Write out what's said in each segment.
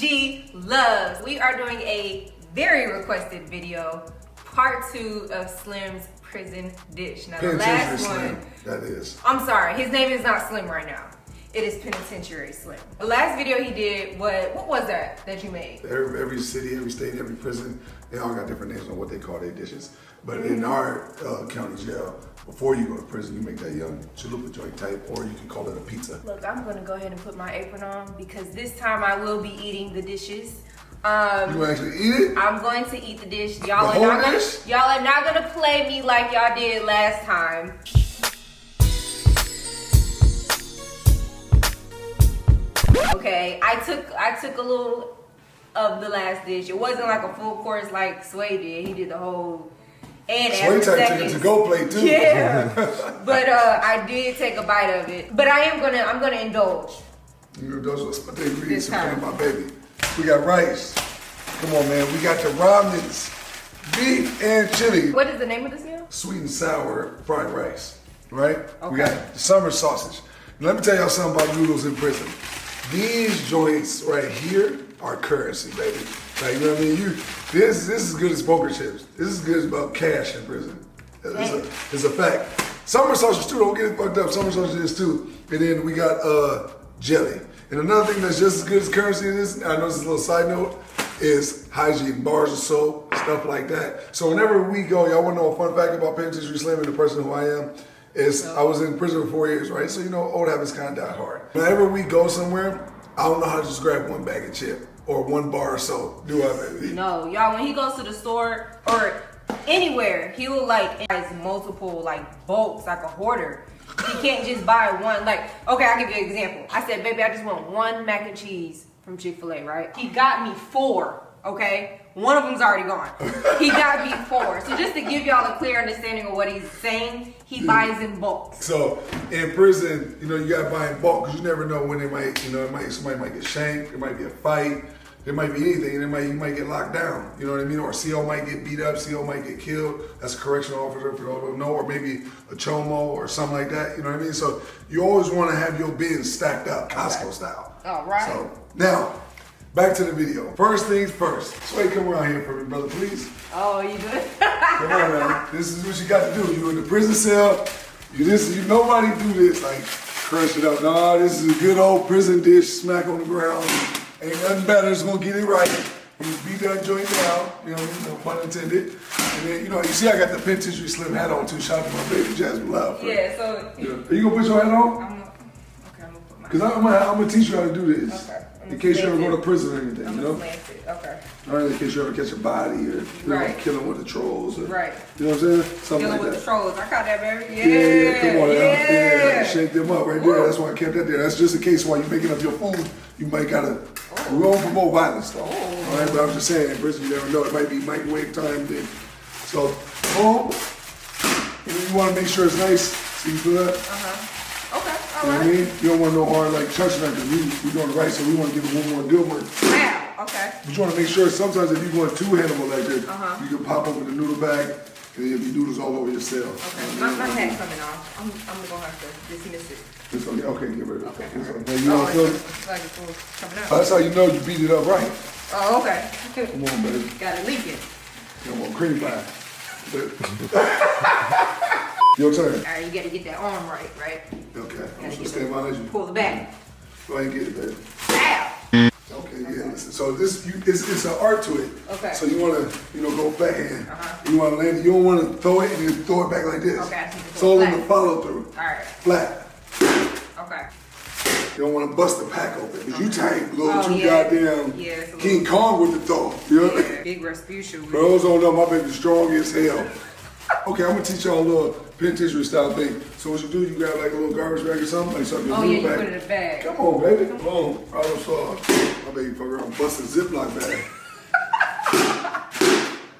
G loves. We are doing a very requested video, part 2 of Slim's prison dish. Now the last one, that is. I'm sorry, his name is not Slim right now. It is Penitentiary Slim. The last video he did, what was that you made? Every city, every state, every prison, they all got different names on what they call their dishes. But in our county jail, before you go to prison, you make that young chalupa joint type, or you can call it a pizza. Look, I'm gonna go ahead and put my apron on because this time I will be eating the dishes. You actually eat it? I'm going to eat the dish. Y'all are not gonna play me like y'all did last time. Okay, I took a little of the last dish. It wasn't like a full course like Sway did. He did the whole and Sway took it to go plate too. Yeah, but I did take a bite of it. But I'm gonna indulge. You indulge with the ingredients in my baby. We got rice. Come on, man. We got the ramens, beef and chili. What is the name of this meal? Sweet and sour fried rice, right? Okay. We got the summer sausage. Now, let me tell y'all something about noodles in prison. These joints right here are currency, baby. Like, you know what I mean? This is as good as poker chips. This is good as about cash in prison. It's a fact. Summer sausage too, don't get it fucked up. Summer sausage is too. And then we got jelly. And another thing that's just as good as currency is, I know this is a little side note, is hygiene, bars of soap, stuff like that. So whenever we go, y'all wanna know a fun fact about Penitentiary Slim and the person who I am? I was in prison for 4 years, right? So you know, old habits kind of die hard. Whenever we go somewhere, I don't know how to just grab one bag of chip or one bar of soap. Do I, baby? No, y'all, when he goes to the store or anywhere, he will like buy multiple like bulks, like a hoarder. He can't just buy one. Like, okay, I'll give you an example. I said, baby, I just want one mac and cheese from Chick-fil-A, right? He got me 4, okay? One of them's already gone. He got me 4. So just to give y'all a clear understanding of what he's saying, he buys in bulk. So in prison, you know, you gotta buy in bulk because you never know when they might, you know, somebody might get shanked, there might be a fight, there might be anything, and you might get locked down, you know what I mean? Or CO might get beat up, CO might get killed. That's a correctional officer for those who don't know, or maybe a chomo or something like that, you know what I mean? So you always wanna have your bins stacked up, Costco style. All right. So now, back to the video. First things first. Sway, come around here for me, brother, please. Oh, you good? Come on, man. This is what you got to do. You in the prison cell. Nobody do this like crush it up. Nah, this is a good old prison dish. Smack on the ground. Ain't nothing better. It's gonna get it right. You beat that joint down. You know, no pun intended. And then you see I got the Penitentiary Slim hat on too. Shout out to my baby Jasmine Love. Yeah. So. Yeah. Are you gonna put your hat on? I'm gonna put my. Cause I'm gonna teach you how to do this. Okay. In case you ever go to prison or anything, you know? Okay. Or in case you ever catch a body or killing with the trolls. Or, right. You know what I'm saying? Something killing like with that. the trolls. I caught that, baby. Yeah, come on. Yeah. Shake them up right there. That's why I kept that there. That's just in case while you're making up your food, you might gotta roll for more violence though. All right, but I'm just saying, in prison you never know. It might be microwave time then. So, boom. And you wanna make sure it's nice. So you feel that? Okay, all You know what I mean? You don't want no hard like chunks like that. We're doing it right, so we want to give it one more good one. Wow, okay. But you want to make sure sometimes if you're going too Hannibal like that, you can pop open the noodle bag and there'll be noodles all over your cell. Okay, my hat coming off. I'm gonna have to dismiss it. It's okay, get rid of it. Okay. Okay. You know what I'm saying? It's like it's coming out. That's how you know you beat it up right. Oh, okay. Come on, baby. Got it leaking. Come on, cream pie. Your turn. All right, you gotta get that arm right? Okay, I'm just gonna stand behind you. Pull the back. Go ahead and get it, baby. Ow! Okay, yeah, listen. So it's an art to it. Okay. So you wanna, go backhand. You wanna land it. You don't wanna throw it and then throw it back like this. Okay, I see. It's all in the follow through. All right. Flat. Okay. You don't wanna bust the pack open because you tight. Go too yeah. goddamn Yeah, King Kong with the throw. You know? Yeah, big Rasputia. For those who don't know, my baby's strong as hell. Okay, I'm gonna teach y'all a little penitentiary style thing. So what you do, you grab like a little garbage bag or something, like something. Oh yeah, you put it in a bag. Come on, baby. Come on. Problem solved. My baby fuck around, bust a Ziploc bag.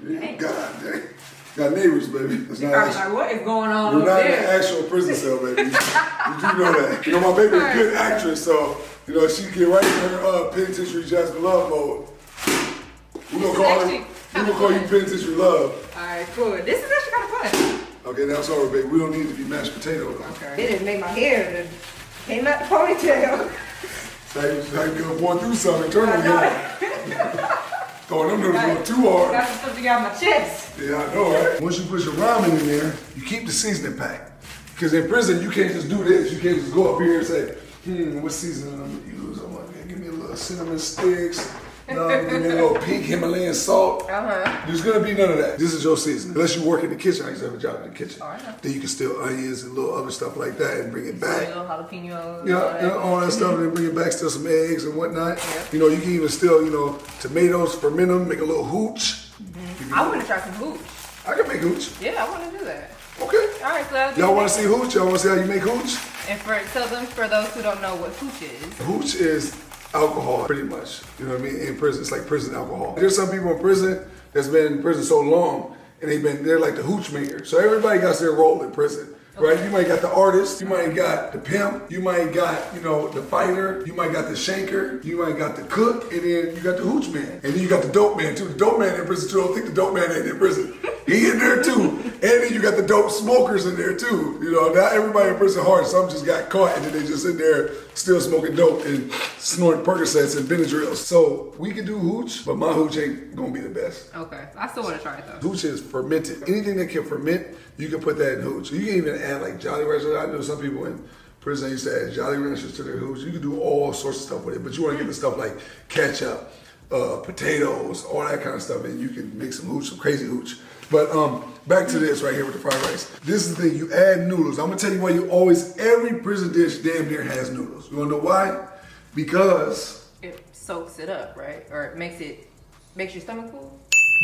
Yeah, God dang. Got neighbors, baby. It's not Probably like, what is going on We're over not in there? an actual prison cell, baby. You do know that. You know, my baby's a good actress, so, she get right in her penitentiary Jasmine Love mode. We're gonna call you Penitentiary Love. Alright, cool. This is actually kind of fun. Okay, that's all right, baby. We don't need it to be mashed potato, though. Okay. They didn't make my hair. It came out the ponytail. So I can go through something, turn on here. Throwing them noodles going too hard. Got some stuff to get out my chest. Yeah, I know, right? Once you put your ramen in there, you keep the seasoning pack. Because in prison, you can't just do this. You can't just go up here and say, what seasoning I'm gonna use? I'm gonna give me a little cinnamon sticks. No, give me a little pink Himalayan salt. There's gonna be none of that. This is your season. Unless you work in the kitchen, I used to have a job in the kitchen. Oh, I know. Then you can steal onions and little other stuff like that and bring it back. Little jalapenos. Yeah, all that stuff, and then bring it back, steal some eggs and whatnot. Yep. You know, you can even steal, tomatoes, ferment them, make a little hooch. I want to try some hooch. I can make hooch. Yeah, I want to do that. Okay. All right, so Y'all want to see hooch? Y'all want to see how you make hooch? And tell them for those who don't know what hooch is. Hooch is alcohol, pretty much. You know what I mean? In prison, it's like prison alcohol. There's some people in prison that's been in prison so long, and they're like the hooch maker. So everybody got their role in prison. Right? You might got the artist, you might got the pimp, you might got, the fighter, you might got the shanker, you might got the cook, and then you got the hooch man. And then you got the dope man too. The dope man in prison too. I don't think the dope man ain't in prison. He in there too. And then you got the dope smokers in there too. Not everybody in prison hard. Some just got caught and then they just in there still smoking dope and snorting Percocets and Benadryls. So we can do hooch, but my hooch ain't gonna be the best. Okay, I still want to try it though. Hooch is fermented. Anything that can ferment, you can put that in hooch. You can even add like Jolly Ranchers. I know some people in prison used to add Jolly Ranchers to their hooch. You can do all sorts of stuff with it, but you want to get the stuff like ketchup, potatoes, all that kind of stuff, and you can make some hooch, some crazy hooch. But back to this right here with the fried rice. This is the thing, you add noodles. I'm gonna tell you why every prison dish damn near has noodles. You wanna know why? Because it soaks it up, right? Or it makes your stomach full?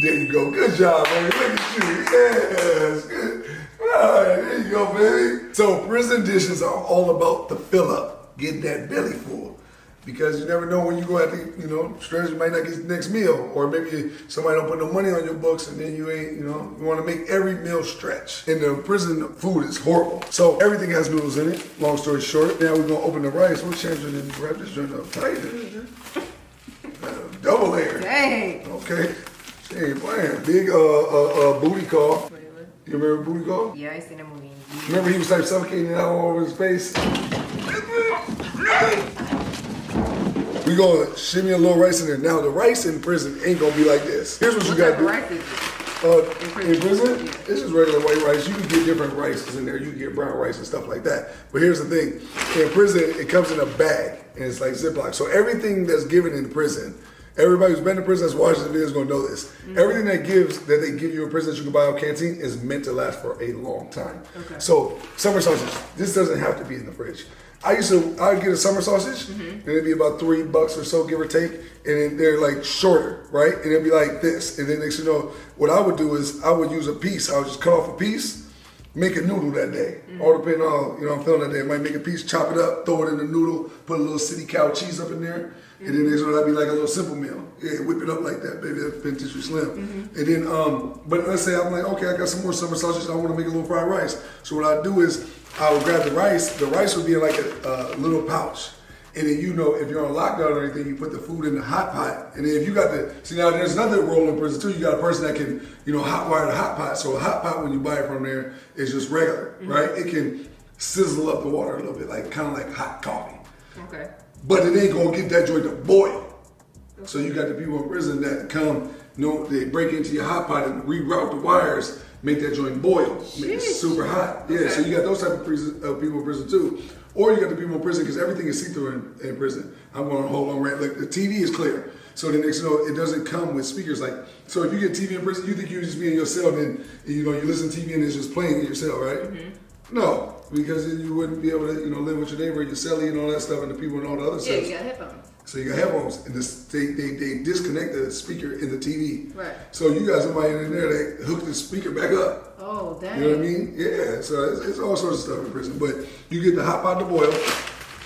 There you go. Good job, baby. Look at you. Yes. Good. All right, there you go, baby. So prison dishes are all about the fill up, getting that belly full. Because you never know when you go out to, stress, you might not get the next meal. Or maybe somebody don't put no money on your books and then you ain't, you want to make every meal stretch. And the prison food is horrible. So everything has noodles in it, long story short. Now we're going to open the rice. We're changing and wrap this joint up tight. Double layer. Dang. Okay. She ain't playing. Big booty call. You remember booty call? Yeah, I seen that movie. Remember he was like suffocating out all over his face? We gonna shimmy a little rice in there. Now the rice in prison ain't gonna be like this. Here's what you gotta do. Rice is it? In prison, this is regular white rice. You can get different rices in there. You can get brown rice and stuff like that. But here's the thing. In prison, it comes in a bag and it's like Ziploc. So everything that's given in prison, everybody who's been in prison that's watching the video is gonna know this. Mm-hmm. Everything that they give you in prison that you can buy out canteen is meant to last for a long time. Okay. So summer sausage, this doesn't have to be in the fridge. I'd get a summer sausage, and it'd be about $3 or so, give or take, and then they're like shorter, right? And it'd be like this. And then next you know, what I would do is I would use a piece. I would just cut off a piece, make a noodle that day. All depending on, I'm feeling that day. I might make a piece, chop it up, throw it in the noodle, put a little city cow cheese up in there, and then next one that'd be like a little simple meal. Yeah, whip it up like that, baby. That's vintage slim. And then, but let's say I'm like, okay, I got some more summer sausage. I want to make a little fried rice. So what I do is I would grab the rice. The rice would be in like a little pouch. And then if you're on lockdown or anything, you put the food in the hot pot. And then if you got now there's another role in prison too. You got a person that can, hot wire the hot pot. So a hot pot, when you buy it from there, is just regular, right? It can sizzle up the water a little bit, kind of like hot coffee. Okay. But it ain't gonna get that joint to boil. So you got the people in prison that come, they break into your hot pot and reroute the wires, make that joint boil, make it super hot. Yeah, so you got those type of people in prison too. Or you got the people in prison, because everything is see-through in prison. I'm going on a whole long rant. Like the TV is clear. So the next it doesn't come with speakers. So if you get TV in prison, you think you just be in your cell and you listen to TV and it's just playing in your cell, right? Mm-hmm. No, because then you wouldn't be able to, live with your neighbor, your cellie and all that stuff and the people and all the other stuff. Yeah, you got headphones. So you got headphones, and they disconnect the speaker in the TV. Right. So you got somebody in there that hook the speaker back up. Oh, dang. You know what I mean? Yeah. So it's all sorts of stuff in prison. But you get the hot pot to boil,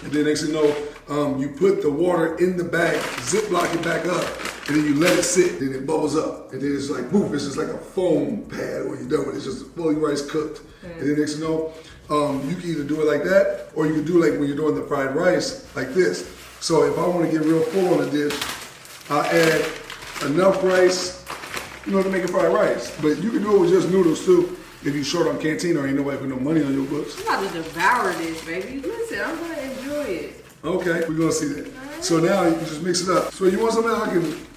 and then next thing you know, you put the water in the bag, Ziploc it back up, and then you let it sit. Then it bubbles up, and then it's like poof. It's just like a foam pad when you're done with it. It's just fully rice cooked. Mm. And then next thing you know, you can either do it like that, or you can do like when you're doing the fried rice, like this. So if I want to get real full on a dish, I add enough rice, to make a fried rice. But you can do it with just noodles too. If you're short on canteen or ain't nobody put no money on your books. I'm about to devour this, baby. Listen, I'm gonna enjoy it. Okay, we're gonna see that. Right. So now you just mix it up. So you want something I can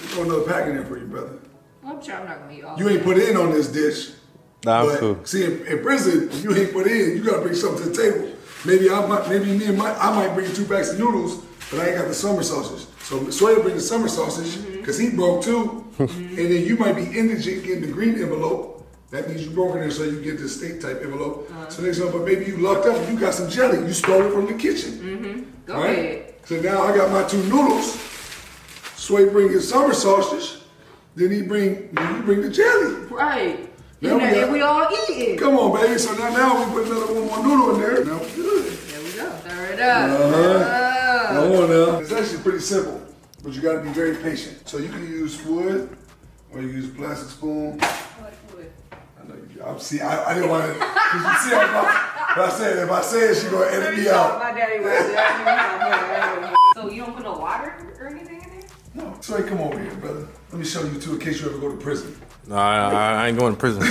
Throw another pack in there for you, brother. I'm sure I'm not gonna eat all. You ain't put in on this dish. Nah, I'm but cool. see, in prison, you ain't put in. You gotta bring something to the table. Maybe I might bring 2 packs of noodles, but I ain't got the summer sausage. So Sway will bring the summer sausage because he broke too, and then you might be indigent getting the green envelope. That means you broke in there so you get the steak type envelope. So next time, but maybe you lucked up and you got some jelly. You stole it from the kitchen. Go ahead. So now I got my 2 noodles. Sway bring his summer sausage. Then you bring the jelly. Right. Now And we all eat it. Come on, baby. So now we put another one more noodle in there. Now we're good. There we go. Stir it up. Come on now. It's actually pretty simple, but you got to be very patient. So you can use wood, or you use a plastic spoon. I like wood. I know you. I didn't want to. Cause you see, if I say it, she gonna edit me out. My daddy was. So you don't put no water or anything in there? No. So come over here, brother. Let me show you too, in case you ever go to prison. Nah, I ain't going to prison.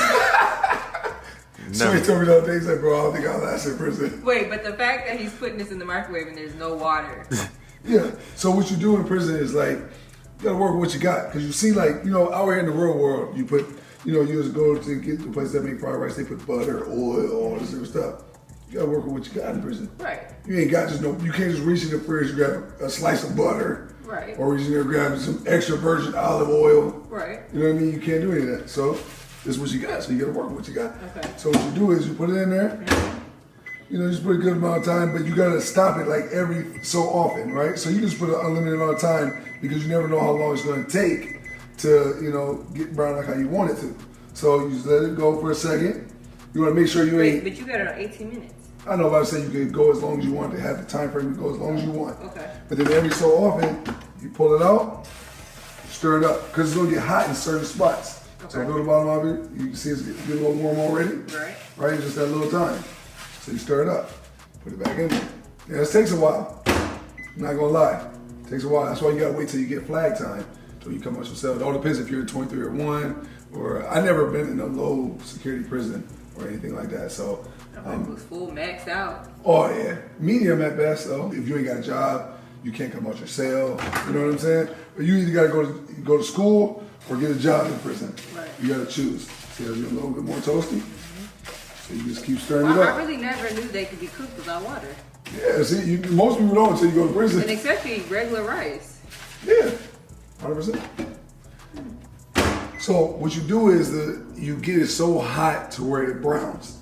So he told me the other day, he's like, bro, I don't think I'll last in prison. Wait, but the fact that he's putting this in the microwave and there's no water. Yeah. So what you do in prison is like, you gotta work with what you got. Cause you see like, out here in the real world, you put, you just go to get the place that make fried rice, they put butter, oil, all this other stuff. You gotta work with what you got in prison. Right. You ain't got you can't just reach in the fridge and grab a slice of butter. Right. Or reach in there and grab some extra virgin olive oil. Right. You know what I mean? You can't do any of that. So this is what you got. So you gotta work with what you got. Okay. So what you do is you put it in there. Just put a good amount of time, but you gotta stop it like every so often, right? So you just put an unlimited amount of time because you never know how long it's gonna take to, get brown like how you want it to. So you just let it go for a second. You wanna make sure you ain't. But you got it on 18 minutes. I know if I say you can go as long as you want, to have the time frame to go as long as you want. Okay. But then every so often, you pull it out, stir it up, because it's gonna get hot in certain spots. Okay. So go to the bottom of it, you can see it's getting a little warm already. Right. Right, it's just that little time. So you stir it up, put it back in there. Yeah, this takes a while. I'm not gonna lie, it takes a while. That's why you gotta wait till you get flag time, till you come out yourself. It all depends if you're in 23 or 1, or I never been in a low security prison or anything like that. So. Looks full maxed out. Oh yeah, medium at best though. If you ain't got a job, you can't come out your cell. You know what I'm saying? But you either gotta go to school or get a job in prison. Right. You gotta choose. See how you're a little bit more toasty. So you just keep stirring it up. I really never knew they could be cooked without water. Yeah. See, most people don't until you go to prison. And especially regular rice. Yeah, 100%. So what you do is you get it so hot to where it browns.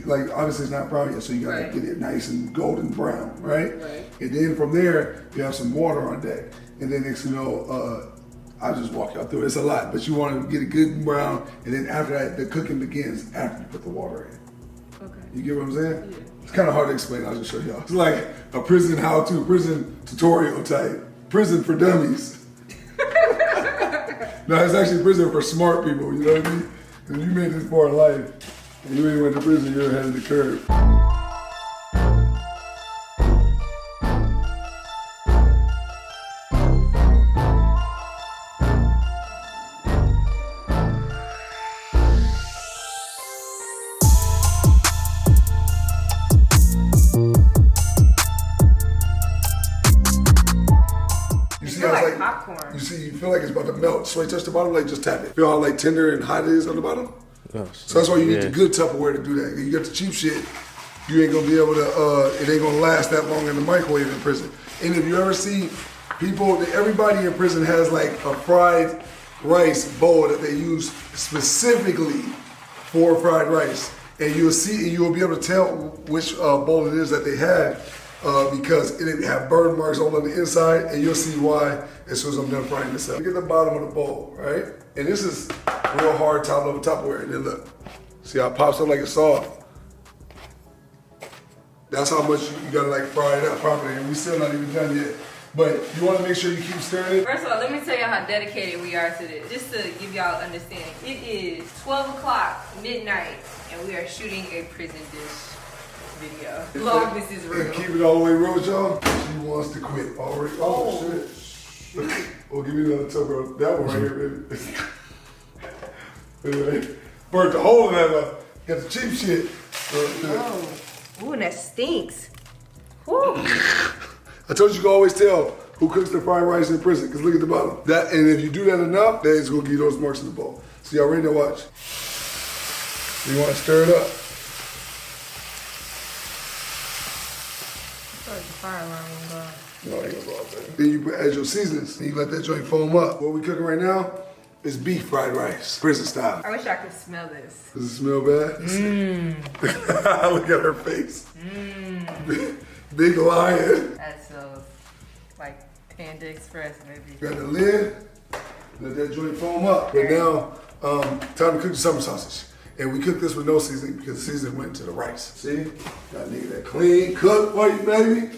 Like obviously it's not brown yet, so you gotta Right. get it nice and golden brown, right? Right. And then from there you have some water on deck, and then next I'll just walk y'all through it. It's a lot, but you want to get it good and brown, and then after that the cooking begins after you put the water in. Okay. You get what I'm saying? Yeah. It's kind of hard to explain. I'll just show y'all. It's like a prison how-to, prison tutorial type, prison for dummies. No, it's actually prison for smart people. You know what I mean? Because you made this far in life. And you ain't went to prison, you're ahead of the curve. You see how it's like popcorn. You see, you feel like it's about to melt. So you touch the bottom, like just tap it. Feel how like tender and hot it is on the bottom? So that's why you need the good Tupperware to do that. You got the cheap shit, you ain't gonna be able to, it ain't gonna last that long in the microwave in prison. And if you ever see people, everybody in prison has like a fried rice bowl that they use specifically for fried rice. And you'll see, and you'll be able to tell which bowl it is that they had because it have burn marks all on the inside, and you'll see why as soon as I'm done frying this up. Look at the bottom of the bowl, right? And this is real hard top level Tupperware. And then look, see how it pops up like it's soft? That's how much you gotta like fry it up properly, and we still not even done yet. But you wanna make sure you keep stirring it. First of all, let me tell y'all how dedicated we are to this. Just to give y'all understanding, it is 12 o'clock, midnight, and we are shooting a prison dish video. Vlogmas is real. And keep it all the way real with y'all. She wants to quit already. Oh, shit. Well, give me another Tupperware. That one right here, baby. Anyway, burnt the hole in that up. Got the cheap shit. Oh, ooh, and that stinks. Woo. I told you can always tell who cooks the fried rice in prison. Because look at the bottom. That, and if you do that enough, then it's going to give you those marks in the bowl. So y'all ready to watch? You want to stir it up? No, I ain't gonna go out there. Then you add your seasonings and you let that joint foam up. What we cooking right now is beef fried rice, prison style. I wish I could smell this. Does it smell bad? Look at her face. Big lion. That smells like Panda Express, maybe. Got the lid, let that joint foam up. But now, time to cook the summer sausage. And we cook this with no seasoning because the seasoning went into the rice. See? Got a nigga that clean cook for you, baby.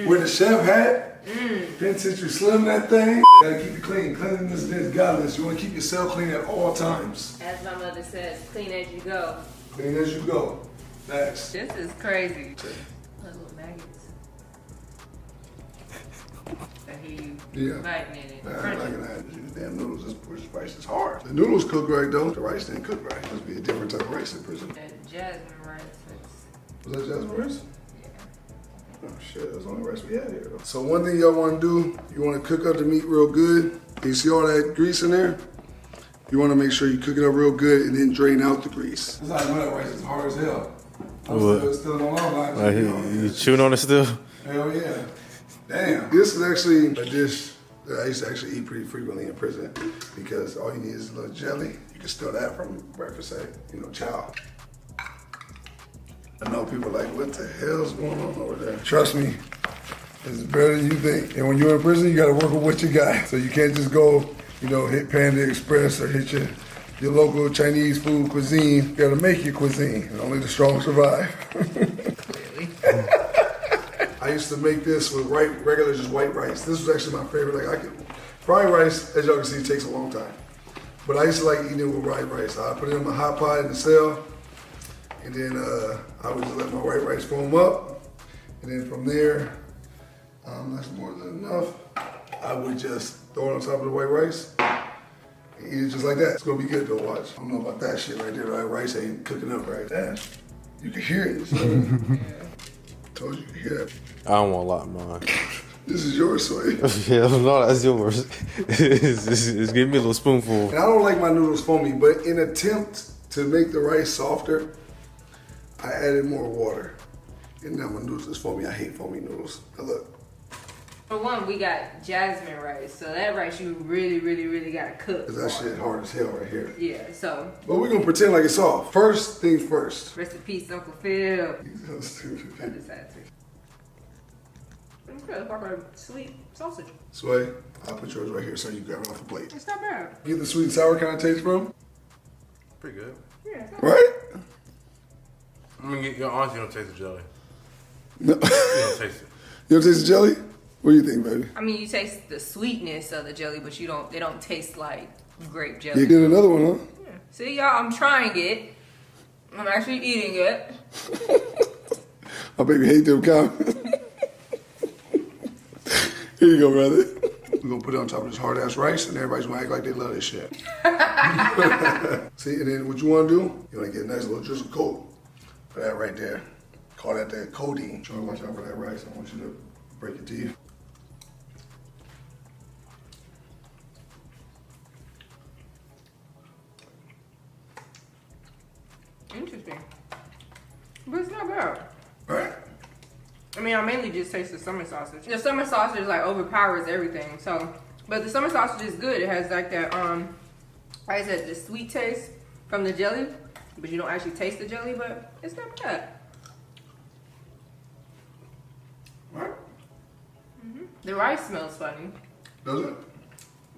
With a chef hat. Penitentiary slim that thing. Gotta keep it clean. Cleanliness is godless. You wanna keep yourself clean at all times. As my mother says, clean as you go. Clean as you go. Next. This is crazy. Little maggots. I hear you biting in it. Nah, I'm not gonna have to do the damn noodles. This rice is hard. The noodles cook right though. The rice didn't cook right. Must be a different type of rice in prison. That jasmine rice. Was that jasmine rice? Oh shit, that's the only rice we had here though. So one thing y'all wanna do, you wanna cook up the meat real good. You see all that grease in there? You wanna make sure you cook it up real good and then drain out the grease. That's how I know that rice is hard as hell. I'm still on long lines. You chewing on it still? Hell yeah. Damn. This is actually a dish that I used to actually eat pretty frequently in prison because all you need is a little jelly. You can steal that from breakfast at, chow. I know people are like, what the hell's going on over there? Trust me, it's better than you think. And when you're in prison, you gotta work with what you got. So you can't just go, hit Panda Express or hit your local Chinese food cuisine. You gotta make your cuisine, and only the strong survive. Clearly. I used to make this with regular just white rice. This was actually my favorite. Fried rice, as y'all can see, takes a long time. But I used to like eating it with white rice. I put it in my hot pot in the cell. And then I would just let my white rice foam up. And then from there, that's more than enough. I would just throw it on top of the white rice and eat it just like that. It's gonna be good to watch. I don't know about that shit right there. That rice ain't cooking up right. Damn, you can hear it. So. Told you could hear that. I don't want a lot, man. This is yours, Sway. Yeah, no, that's yours. It's give me a little spoonful. And I don't like my noodles foamy, but in attempt to make the rice softer, I added more water. And now my noodles is foamy. I hate foamy noodles. Now look. For one, we got jasmine rice, so that rice you really, really, really gotta cook. Cause that shit hard as hell right here. Yeah, so. But we're gonna pretend like it's soft. First things first. Rest in peace, Uncle Phil. He's so stupid. I just had to. It's good. It's like a sweet sausage. Sway, I'll put yours right here so you grab it off the plate. It's not bad. Get the sweet and sour kind of taste from? Pretty good. Yeah. Right? I'm gonna get your auntie don't taste the jelly. No. You don't taste it. You don't taste the jelly? What do you think, baby? I mean, you taste the sweetness of the jelly, but they don't taste like grape jelly. You get another one, huh? Yeah. See, y'all, I'm trying it. I'm actually eating it. My baby hate them comments. Here you go, brother. We're gonna put it on top of this hard ass rice and everybody's gonna act like they love this shit. See, and then what you wanna do, you wanna get a nice little drizzle coat for that right there. Call that codeine. Try to watch out for that rice. I want you to break your teeth. Interesting. But it's not bad. Right? I mean, I mainly just taste the summer sausage. The summer sausage like overpowers everything. So, but the summer sausage is good. It has like that, like I said, the sweet taste from the jelly, but you don't actually taste the jelly. But it's not bad. Right? The rice smells funny. Does it?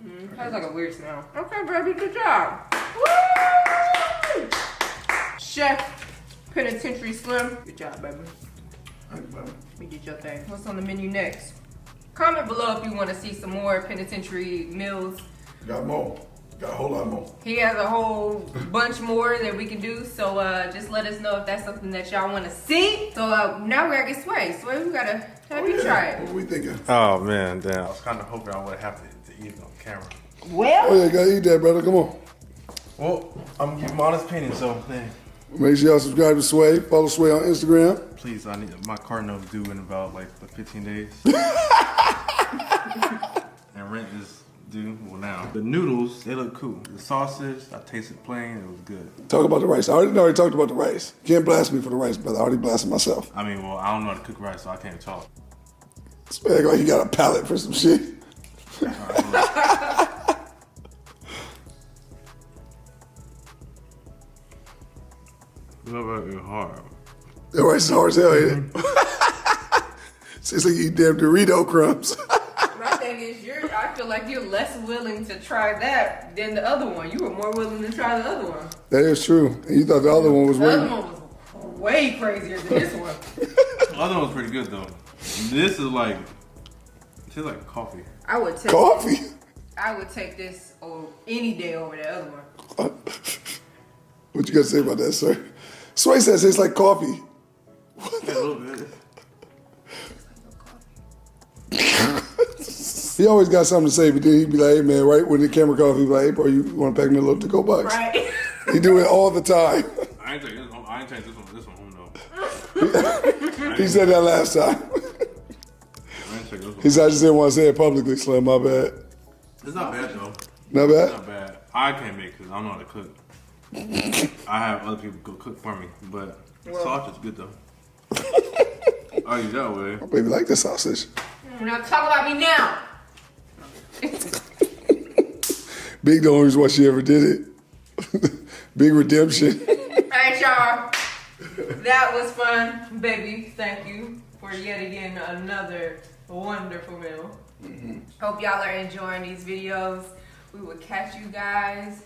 It has like a weird smell. Okay, baby, good job. Woo! Chef Penitentiary Slim, good job, baby. Thank you, baby. Let me get your thing. What's on the menu next? Comment below if you want to see some more penitentiary meals. Got more. Got a whole lot more. He has a whole bunch more that we can do. So just let us know if that's something that y'all want to see. So now we gotta get Sway. Sway, we gotta have you try it. What are we thinking? Oh man, damn. I was kind of hoping I would have to eat it on camera. Well, Oh yeah, gotta eat that, brother. Come on. Well, I'm gonna give my honest opinion, so man, Make sure y'all subscribe to Sway. Follow Sway on Instagram. please, I need my car note due in about like 15 days. And rent is due. Well, now the noodles, they look cool. The sausage, I tasted plain. It was good. Talk about the rice. I already talked about the rice. You can't blast me for the rice, brother. I already blasted myself. I mean, well, I don't know how to cook rice, so I can't talk. This man like he got a palate for some shit. What about hard? That rice is hard as hell, ain't it? It's like you eat damn Dorito crumbs. My thing is, I feel like you're less willing to try that than the other one. You were more willing to try the other one. That is true. And you thought the other one was The way... other one was way crazier than this one. The other one's pretty good though. This is like, it tastes like coffee. I would take Coffee? I would take this any day over the other one. What you got to say about that, sir? Sway says it's like coffee. A little bit. He always got something to say, but then he'd be like, hey, man, right when the camera comes, he'd be like, hey, bro, you want to pack me a little to-go box? Right. He do it all the time. I ain't taking this home. I ain't taking this one home though. He said that last time. I ain't taking this one. He said, I just didn't want to say it publicly, Slim, my bad. It's not bad though. Not It's bad? not bad. I can't make it because I don't know how to cook. I have other people go cook for me, but sausage is good though. Oh, you that way? My baby like the sausage. Now talk about me now. Big the only reason why she ever did it. Big redemption. All right, y'all. That was fun, baby. Thank you for yet again another wonderful meal. Hope y'all are enjoying these videos. We will catch you guys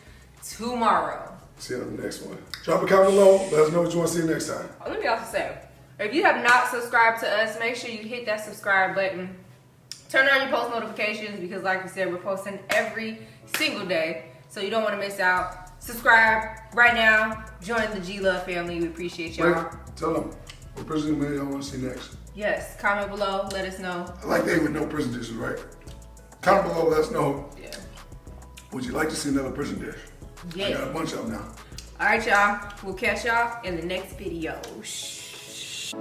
tomorrow. See you on the next one. Drop a comment below. Let us know what you want to see next time. Let me also say, if you have not subscribed to us, make sure you hit that subscribe button. Turn on your post notifications because like we said, we're posting every single day. So you don't want to miss out. Subscribe right now. Join the G-Love family. We appreciate y'all. Wait, tell them what prison meal y'all want to see next. Yes, comment below. Let us know. I like they with no prison dishes, right? Comment below. Let us know. Yeah. Would you like to see another prison dish? I got a bunch of them now. All right, y'all. We'll catch y'all in the next video. Shh.